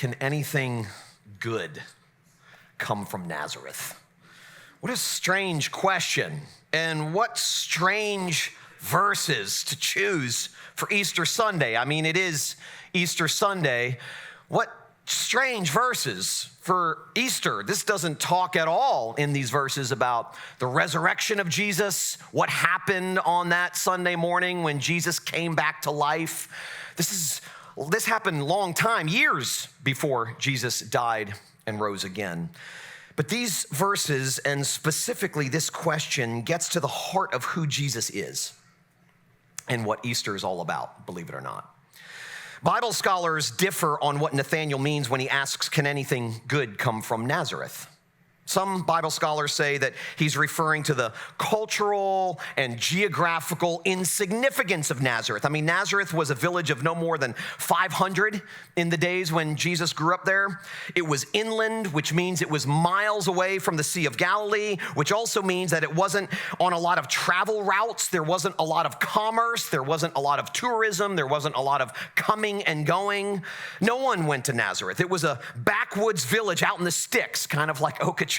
Can anything good come from Nazareth? What a strange question, and what strange verses to choose for Easter Sunday. I mean, it is Easter Sunday. What strange verses for Easter. This doesn't talk at all in these verses about the resurrection of Jesus, what happened on that Sunday morning when Jesus came back to life. This happened a long time, years before Jesus died and rose again. But these verses, and specifically this question, gets to the heart of who Jesus is and what Easter is all about, believe it or not. Bible scholars differ on what Nathanael means when he asks, can anything good come from Nazareth? Some Bible scholars say that he's referring to the cultural and geographical insignificance of Nazareth. I mean, Nazareth was a village of no more than 500 in the days when Jesus grew up there. It was inland, which means it was miles away from the Sea of Galilee, which also means that it wasn't on a lot of travel routes. There wasn't a lot of commerce. There wasn't a lot of tourism. There wasn't a lot of coming and going. No one went to Nazareth. It was a backwoods village out in the sticks, kind of like Okeechobee.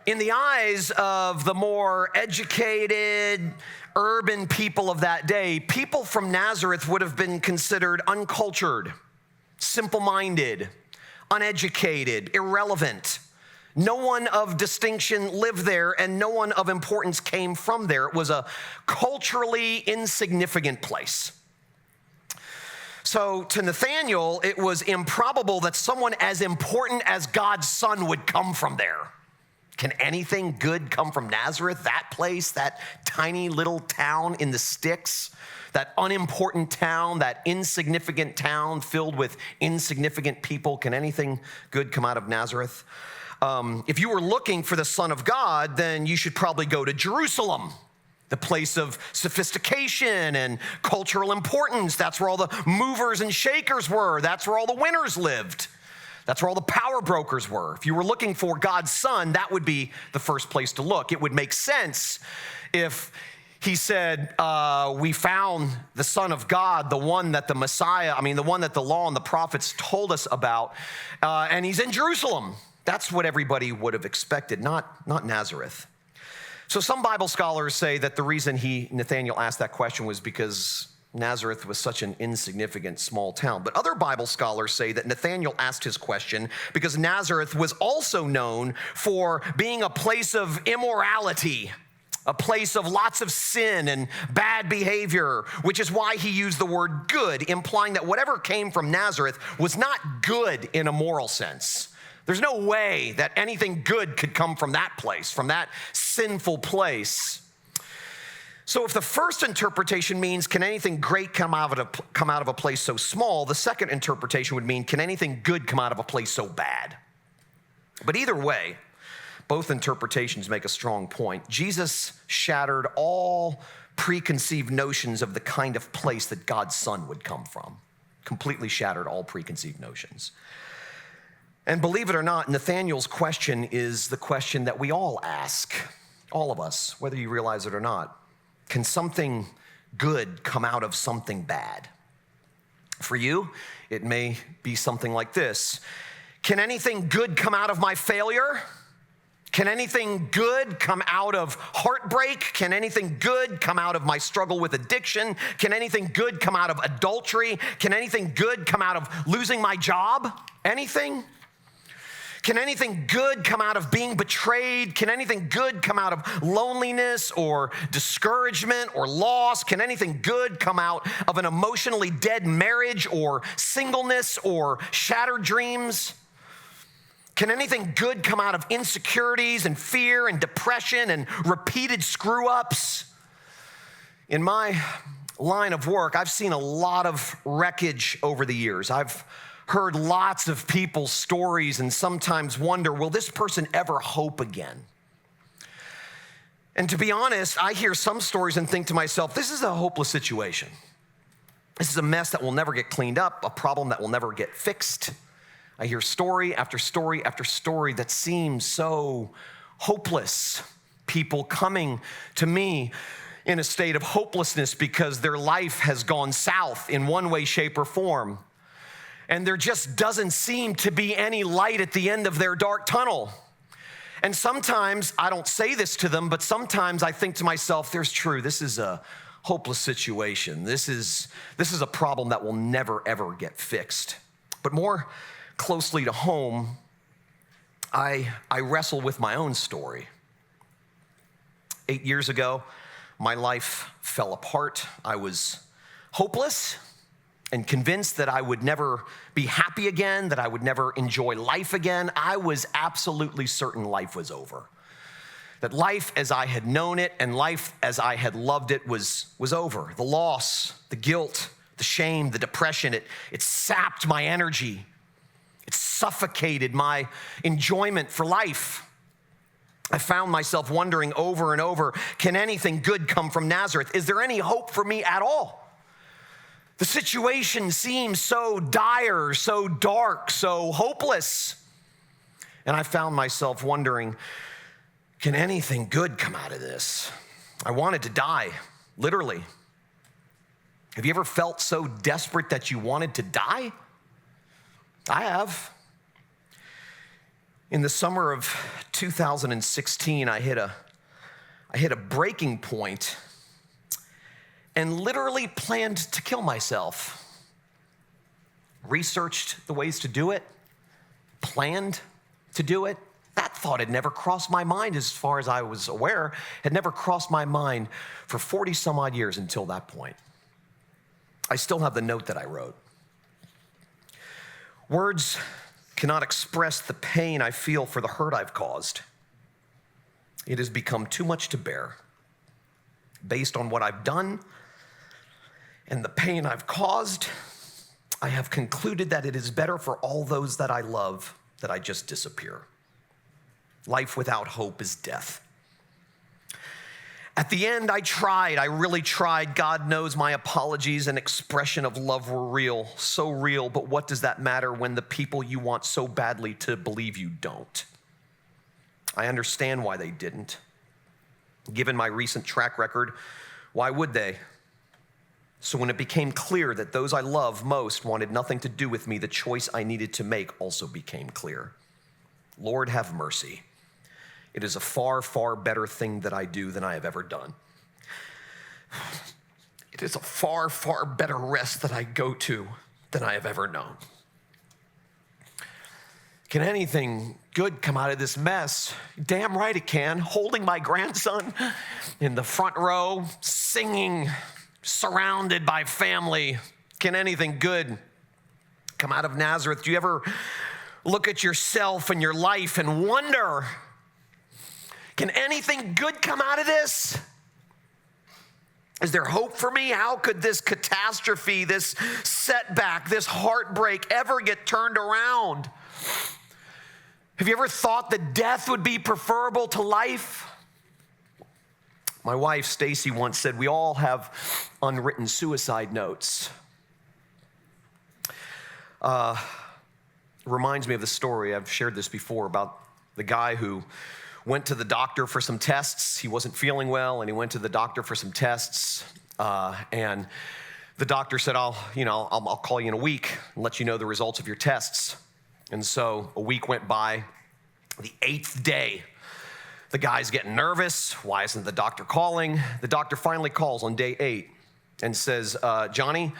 In the eyes of the more educated, urban people of that day, people from Nazareth would have been considered uncultured, simple-minded, uneducated, irrelevant. No one of distinction lived there, and no one of importance came from there. It was a culturally insignificant place. So to Nathanael, it was improbable that someone as important as God's son would come from there. Can anything good come from Nazareth, that place, that tiny little town in the sticks, that unimportant town, that insignificant town filled with insignificant people? Can anything good come out of Nazareth? If you were looking for the Son of God, then you should probably go to Jerusalem, the place of sophistication and cultural importance. That's where all the movers and shakers were. That's where all the winners lived. That's where all the power brokers were. If you were looking for God's son, that would be the first place to look. It would make sense if he said, we found the Son of God, the one that the one that the law and the prophets told us about, and he's in Jerusalem. That's what everybody would have expected, not Nazareth. So some Bible scholars say that the reason Nathanael asked that question was because Nazareth was such an insignificant small town. But other Bible scholars say that Nathanael asked his question because Nazareth was also known for being a place of immorality, a place of lots of sin and bad behavior, which is why he used the word good, implying that whatever came from Nazareth was not good in a moral sense. There's no way that anything good could come from that place, from that sinful place. So if the first interpretation means, can anything great come out of a place so small, the second interpretation would mean, can anything good come out of a place so bad? But either way, both interpretations make a strong point. Jesus shattered all preconceived notions of the kind of place that God's son would come from. Completely shattered all preconceived notions. And believe it or not, Nathanael's question is the question that we all ask, all of us, whether you realize it or not. Can something good come out of something bad? For you, it may be something like this. Can anything good come out of my failure? Can anything good come out of heartbreak? Can anything good come out of my struggle with addiction? Can anything good come out of adultery? Can anything good come out of losing my job? Anything? Can anything good come out of being betrayed? Can anything good come out of loneliness or discouragement or loss? Can anything good come out of an emotionally dead marriage or singleness or shattered dreams? Can anything good come out of insecurities and fear and depression and repeated screw-ups? In my line of work, I've seen a lot of wreckage over the years. I've heard lots of people's stories and sometimes wonder, will this person ever hope again? And to be honest, I hear some stories and think to myself, this is a hopeless situation. This is a mess that will never get cleaned up, a problem that will never get fixed. I hear story after story after story that seems so hopeless. People coming to me in a state of hopelessness because their life has gone south in one way, shape, or form. And there just doesn't seem to be any light at the end of their dark tunnel. And sometimes, I don't say this to them, but sometimes I think to myself, this is a hopeless situation. This is a problem that will never, ever get fixed. But more closely to home, I wrestle with my own story. 8 years ago, my life fell apart. I was hopeless and convinced that I would never be happy again, that I would never enjoy life again. I was absolutely certain life was over. That life as I had known it and life as I had loved it was over. The loss, the guilt, the shame, the depression, it sapped my energy. It suffocated my enjoyment for life. I found myself wondering over and over, can anything good come from Nazareth? Is there any hope for me at all? The situation seems so dire, so dark, so hopeless. And I found myself wondering, can anything good come out of this? I wanted to die, literally. Have you ever felt so desperate that you wanted to die? I have. In the summer of 2016, I hit a breaking point and literally planned to kill myself. Researched the ways to do it, planned to do it. That thought had never crossed my mind, as far as I was aware, had never crossed my mind for 40 some odd years until that point. I still have the note that I wrote. Words cannot express the pain I feel for the hurt I've caused. It has become too much to bear. Based on what I've done and the pain I've caused, I have concluded that it is better for all those that I love that I just disappear. Life without hope is death. At the end, I really tried. God knows my apologies and expression of love were real, so real, but what does that matter when the people you want so badly to believe you don't? I understand why they didn't. Given my recent track record, why would they? So when it became clear that those I love most wanted nothing to do with me, the choice I needed to make also became clear. Lord, have mercy. It is a far, far better thing that I do than I have ever done. It is a far, far better rest that I go to than I have ever known. Can anything good come out of this mess? Damn right it can. Holding my grandson in the front row, singing, surrounded by family. Can anything good come out of Nazareth? Do you ever look at yourself and your life and wonder, can anything good come out of this? Is there hope for me? How could this catastrophe, this setback, this heartbreak ever get turned around? Have you ever thought that death would be preferable to life? My wife, Stacy, once said, we all have unwritten suicide notes. Reminds me of the story, I've shared this before, about the guy who went to the doctor for some tests. He wasn't feeling well, and he went to the doctor for some tests. And the doctor said, I'll call you in a week and let you know the results of your tests. And so a week went by. The 8th day, the guy's getting nervous. Why isn't the doctor calling? The doctor finally calls on day 8 and says, Johnny,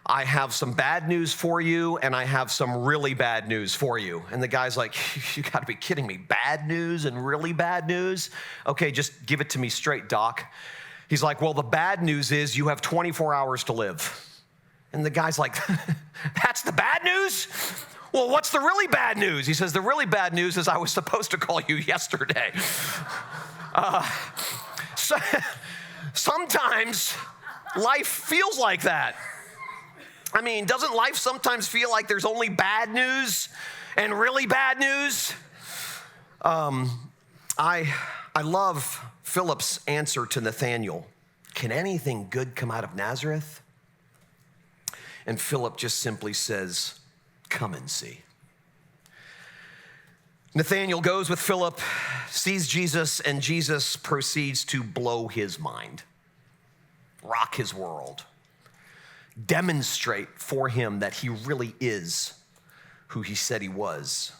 I have some bad news for you, and I have some really bad news for you. And the guy's like, you gotta be kidding me. Bad news and really bad news? Okay, just give it to me straight, doc. He's like, well, the bad news is you have 24 hours to live. And the guy's like, that's the bad news? Well, what's the really bad news? He says, the really bad news is I was supposed to call you yesterday. So, sometimes life feels like that. I mean, doesn't life sometimes feel like there's only bad news and really bad news? I love Philip's answer to Nathanael. Can anything good come out of Nazareth? And Philip just simply says, come and see. Nathanael goes with Philip, sees Jesus, and Jesus proceeds to blow his mind, rock his world. demonstrate for him that he really is who he said he was.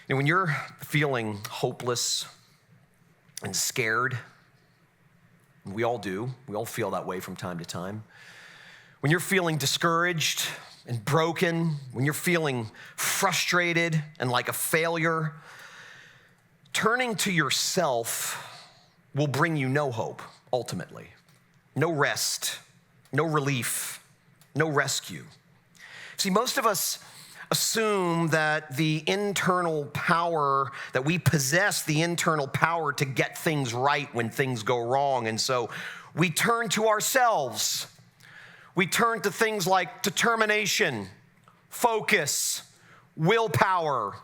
When you're feeling hopeless and scared, and we all do, we all feel that way from time to time. When you're feeling discouraged and broken, when you're feeling frustrated and like a failure, turning to yourself will bring you no hope, ultimately. No rest, no relief, no rescue. See, most of us assume that the internal power, that we possess the internal power to get things right when things go wrong. And so we turn to ourselves. We turn to things like determination, focus, willpower,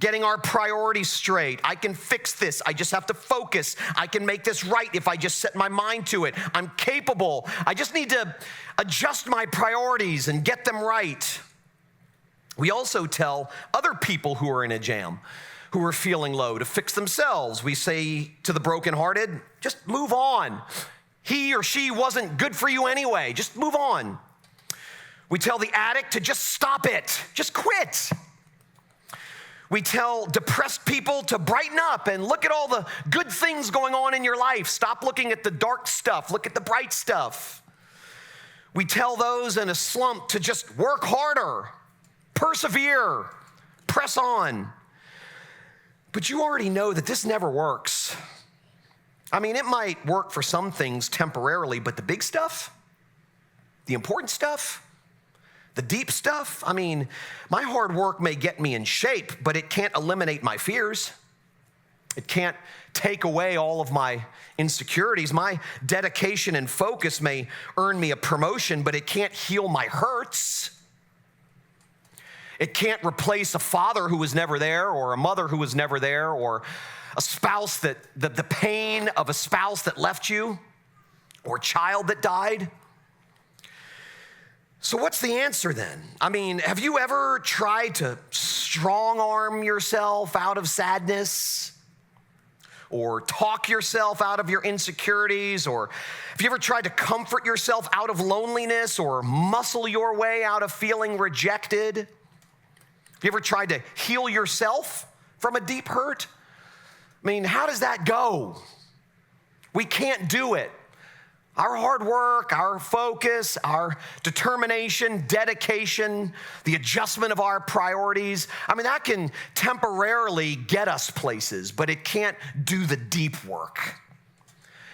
getting our priorities straight. I can fix this. I just have to focus. I can make this right if I just set my mind to it. I'm capable. I just need to adjust my priorities and get them right. We also tell other people who are in a jam, who are feeling low, to fix themselves. We say to the brokenhearted, just move on. He or she wasn't good for you anyway. Just move on. We tell the addict to just stop it. Just quit. We tell depressed people to brighten up and look at all the good things going on in your life. Stop looking at the dark stuff. Look at the bright stuff. We tell those in a slump to just work harder, persevere, press on. But you already know that this never works. I mean, it might work for some things temporarily, but the big stuff, the important stuff, the deep stuff, I mean, my hard work may get me in shape, but it can't eliminate my fears. It can't take away all of my insecurities. My dedication and focus may earn me a promotion, but it can't heal my hurts. It can't replace a father who was never there, or a mother who was never there, or a spouse that, the pain of a spouse that left you, or a child that died. So what's the answer then? I mean, have you ever tried to strong arm yourself out of sadness? Or talk yourself out of your insecurities? Or have you ever tried to comfort yourself out of loneliness, or muscle your way out of feeling rejected? Have you ever tried to heal yourself from a deep hurt? I mean, how does that go? We can't do it. Our hard work, our focus, our determination, dedication, the adjustment of our priorities, I mean, that can temporarily get us places, but it can't do the deep work.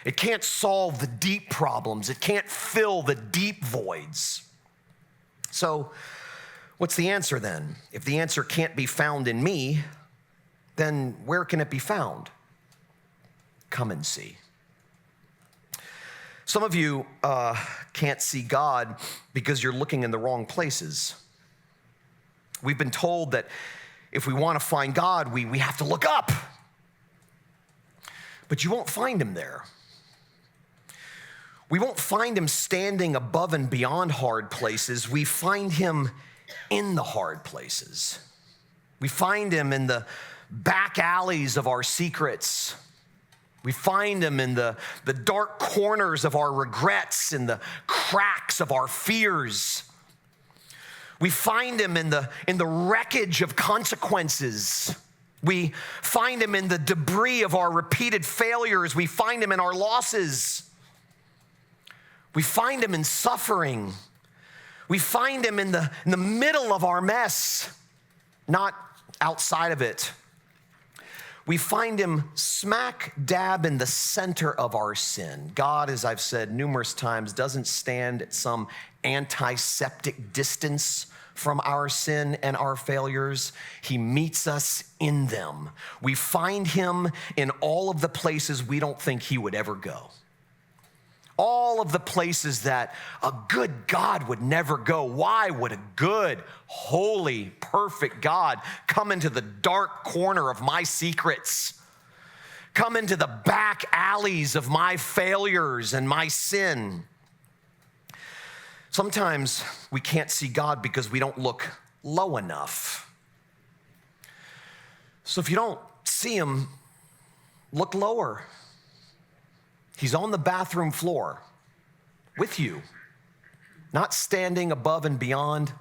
It can't solve the deep problems. It can't fill the deep voids. So, what's the answer then? If the answer can't be found in me, then where can it be found? Come and see. Some of you can't see God because you're looking in the wrong places. We've been told that if we want to find God, we have to look up. But you won't find him there. We won't find him standing above and beyond hard places. We find him in the hard places. We find him in the back alleys of our secrets. We find him in the dark corners of our regrets, in the cracks of our fears. We find him in the wreckage of consequences. We find him in the debris of our repeated failures. We find him in our losses. We find him in suffering. We find him in the middle of our mess, not outside of it. We find him smack dab in the center of our sin. God, as I've said numerous times, doesn't stand at some antiseptic distance from our sin and our failures. He meets us in them. We find him in all of the places we don't think he would ever go. All of the places that a good God would never go. Why would a good, holy, perfect God come into the dark corner of my secrets? Come into the back alleys of my failures and my sin? Sometimes we can't see God because we don't look low enough. So if you don't see him, look lower. He's on the bathroom floor with you, not standing above and beyond,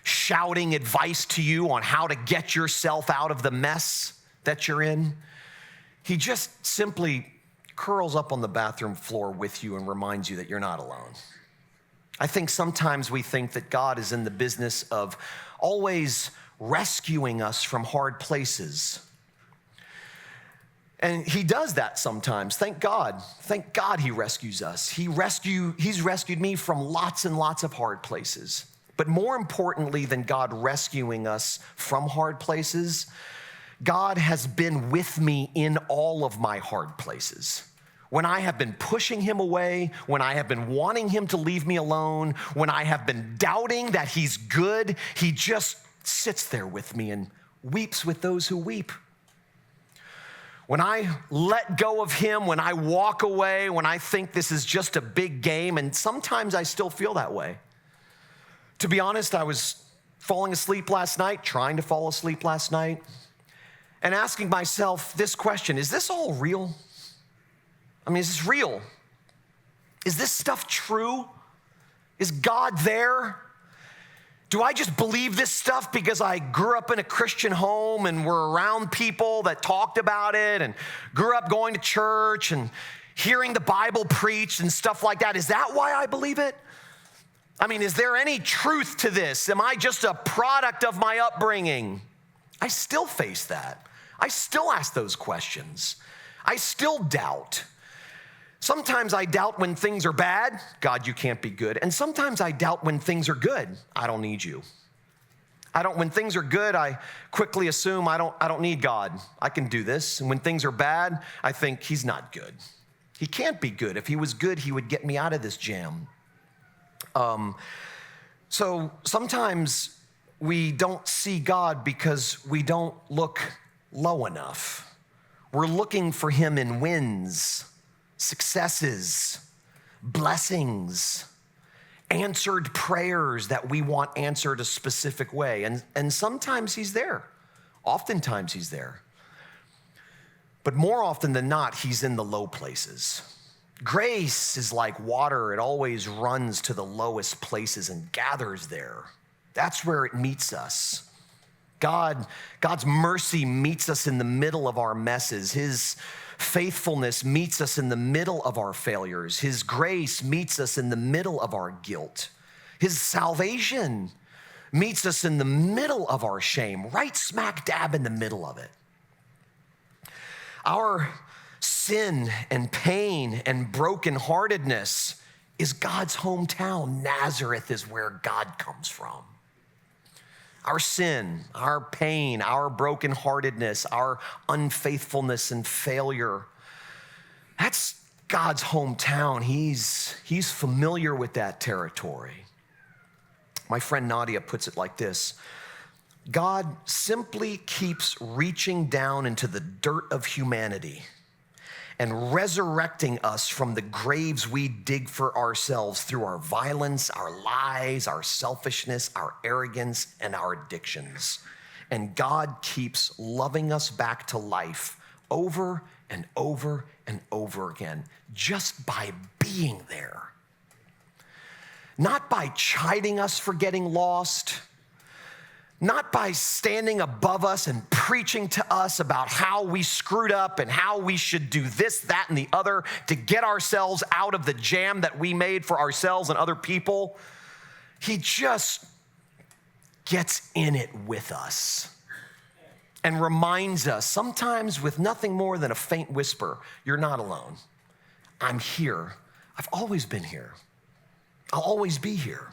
shouting advice to you on how to get yourself out of the mess that you're in. He just simply curls up on the bathroom floor with you and reminds you that you're not alone. I think sometimes we think that God is in the business of always rescuing us from hard places. And he does that sometimes. Thank God. Thank God he rescues us. He's rescued me from lots and lots of hard places. But more importantly than God rescuing us from hard places, God has been with me in all of my hard places. When I have been pushing him away, when I have been wanting him to leave me alone, when I have been doubting that he's good, he just sits there with me and weeps with those who weep. When I let go of him, when I walk away, when I think this is just a big game, and sometimes I still feel that way. To be honest, I was falling asleep last night, trying to fall asleep last night, and asking myself this question: is this all real? I mean, is this real? Is this stuff true? Is God there? Do I just believe this stuff because I grew up in a Christian home and were around people that talked about it and grew up going to church and hearing the Bible preached and stuff like that? Is that why I believe it? I mean, is there any truth to this? Am I just a product of my upbringing? I still face that. I still ask those questions. I still doubt. Sometimes I doubt when things are bad, God, you can't be good. And sometimes I doubt when things are good, I don't need you. When things are good, I quickly assume I don't need God. I can do this. And when things are bad, I think he's not good. He can't be good. If he was good, he would get me out of this jam. So sometimes we don't see God because we don't look low enough. We're looking for him in wins, successes, blessings, answered prayers that we want answered a specific way. And sometimes he's there. Oftentimes he's there. But more often than not, he's in the low places. Grace is like water. It always runs to the lowest places and gathers there. That's where it meets us. God's mercy meets us in the middle of our messes. His faithfulness meets us in the middle of our failures. His grace meets us in the middle of our guilt. His salvation meets us in the middle of our shame, right smack dab in the middle of it. Our sin and pain and brokenheartedness is God's hometown. Nazareth is where God comes from. Our sin, our pain, our brokenheartedness, our unfaithfulness and failure, that's God's hometown. He's familiar with that territory. My friend Nadia puts it like this: God simply keeps reaching down into the dirt of humanity and resurrecting us from the graves we dig for ourselves through our violence, our lies, our selfishness, our arrogance, and our addictions. And God keeps loving us back to life over and over and over again, just by being there. Not by chiding us for getting lost, not by standing above us and preaching to us about how we screwed up and how we should do this, that, and the other to get ourselves out of the jam that we made for ourselves and other people. He just gets in it with us and reminds us, sometimes with nothing more than a faint whisper, you're not alone. I'm here. I've always been here. I'll always be here.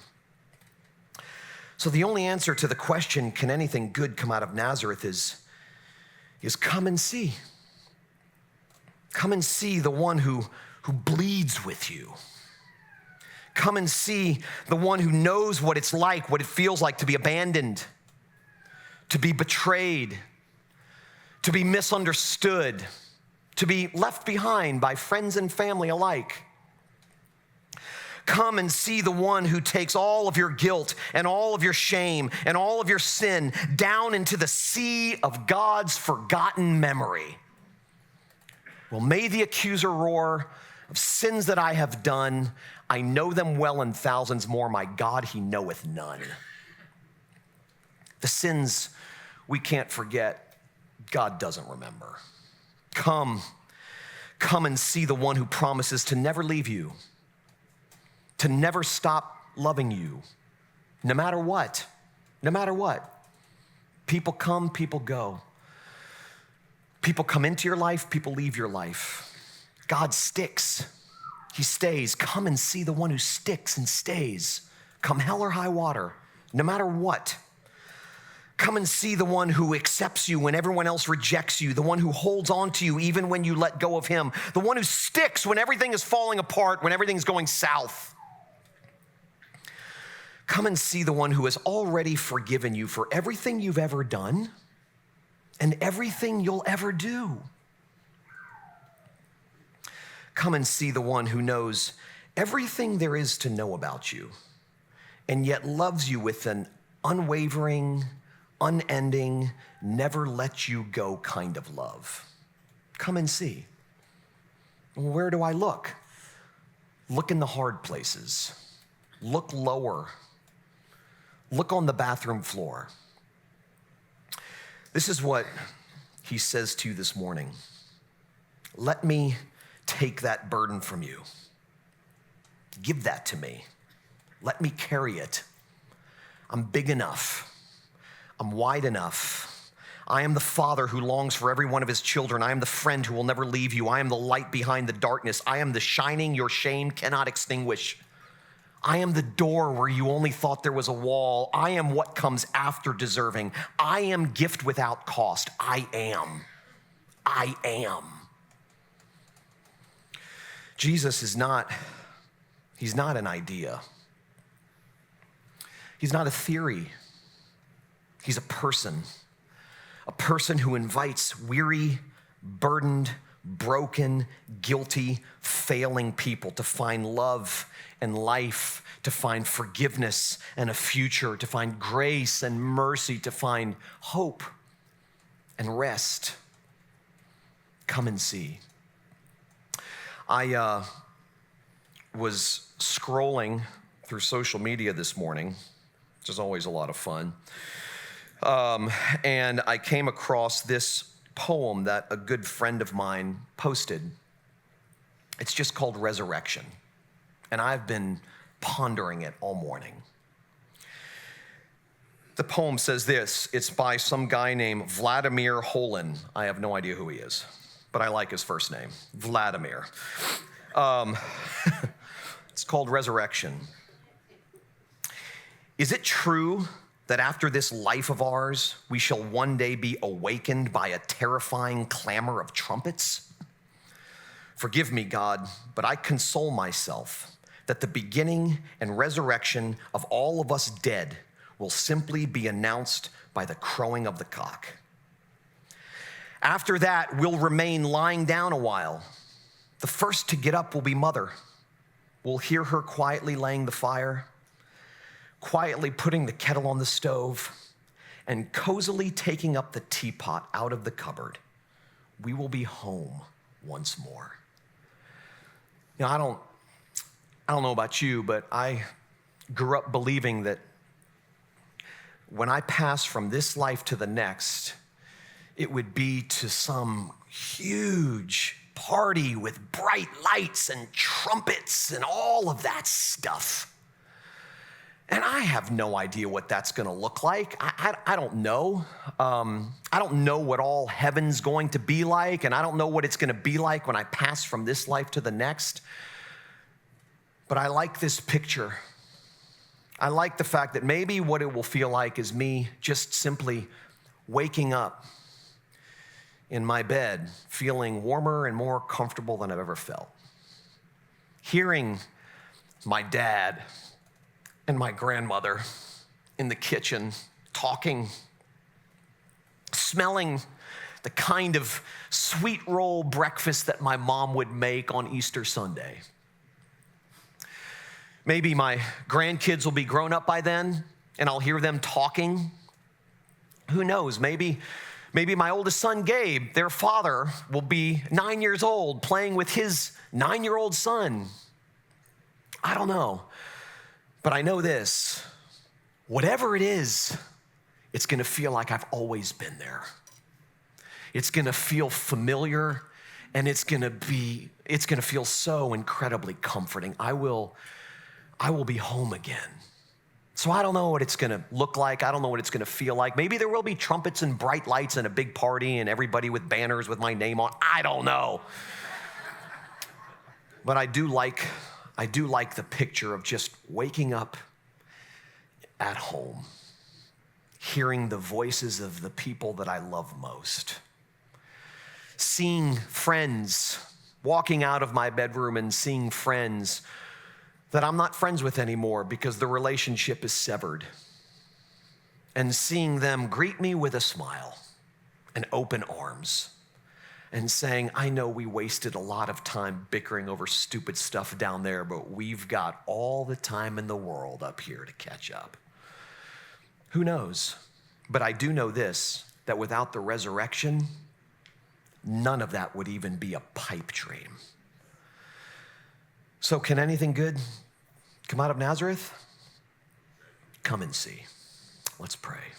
So the only answer to the question, can anything good come out of Nazareth, is come and see. Come and see the one who bleeds with you. Come and see the one who knows what it's like, what it feels like to be abandoned, to be betrayed, to be misunderstood, to be left behind by friends and family alike. Come and see the one who takes all of your guilt and all of your shame and all of your sin down into the sea of God's forgotten memory. Well, may the accuser roar, of sins that I have done. I know them well and thousands more. My God, he knoweth none. The sins we can't forget, God doesn't remember. Come and see the one who promises to never leave you, to never stop loving you, no matter what, no matter what. People come, people go. People come into your life, people leave your life. God sticks, he stays. Come and see the one who sticks and stays. Come hell or high water, no matter what. Come and see the one who accepts you when everyone else rejects you, the one who holds on to you even when you let go of him, the one who sticks when everything is falling apart, when everything's going south. Come and see the one who has already forgiven you for everything you've ever done and everything you'll ever do. Come and see the one who knows everything there is to know about you and yet loves you with an unwavering, unending, never let you go kind of love. Come and see. Where do I look? Look in the hard places. Look lower. Look on the bathroom floor. This is what he says to you this morning. Let me take that burden from you. Give that to me. Let me carry it. I'm big enough. I'm wide enough. I am the father who longs for every one of his children. I am the friend who will never leave you. I am the light behind the darkness. I am the shining your shame cannot extinguish. I am the door where you only thought there was a wall. I am what comes after deserving. I am gift without cost. I am. I am. Jesus is not, he's not an idea. He's not a theory. He's a person who invites weary, burdened, broken, guilty, failing people to find love and life, to find forgiveness and a future, to find grace and mercy, to find hope and rest. Come and see. I was scrolling through social media this morning, which is always a lot of fun. And I came across this poem that a good friend of mine posted. It's just called Resurrection. And I've been pondering it all morning. The poem says this. It's by some guy named Vladimir Holin. I have no idea who he is, but I like his first name, Vladimir. It's called Resurrection. Is it true that after this life of ours, we shall one day be awakened by a terrifying clamor of trumpets? Forgive me, God, but I console myself that the beginning and resurrection of all of us dead will simply be announced by the crowing of the cock. After that, we'll remain lying down a while. The first to get up will be Mother. We'll hear her quietly laying the fire, quietly putting the kettle on the stove, and cozily taking up the teapot out of the cupboard. We will be home once more. You know, I don't know about you, but I grew up believing that when I pass from this life to the next, it would be to some huge party with bright lights and trumpets and all of that stuff. And I have no idea what that's going to look like. I don't know. I don't know what all heaven's going to be like, and I don't know what it's going to be like when I pass from this life to the next. But I like this picture. I like the fact that maybe what it will feel like is me just simply waking up in my bed, feeling warmer and more comfortable than I've ever felt. Hearing my dad and my grandmother in the kitchen talking, smelling the kind of sweet roll breakfast that my mom would make on Easter Sunday. Maybe my grandkids will be grown up by then and I'll hear them talking. Who knows? Maybe Maybe my oldest son, Gabe, their father, will be 9 years old playing with his 9-year-old son. I don't know. But I know this. Whatever it is, it's going to feel like I've always been there. It's going to feel familiar, and it's going to feel so incredibly comforting. I will be home again. So I don't know what it's going to look like. I don't know what it's going to feel like. Maybe there will be trumpets and bright lights and a big party and everybody with banners with my name on. I don't know. But I do like the picture of just waking up at home, hearing the voices of the people that I love most, seeing friends, walking out of my bedroom and seeing friends that I'm not friends with anymore because the relationship is severed, and seeing them greet me with a smile and open arms and saying, I know we wasted a lot of time bickering over stupid stuff down there, but we've got all the time in the world up here to catch up. Who knows? But I do know this, that without the resurrection, none of that would even be a pipe dream. So can anything good come out of Nazareth? Come and see. Let's pray.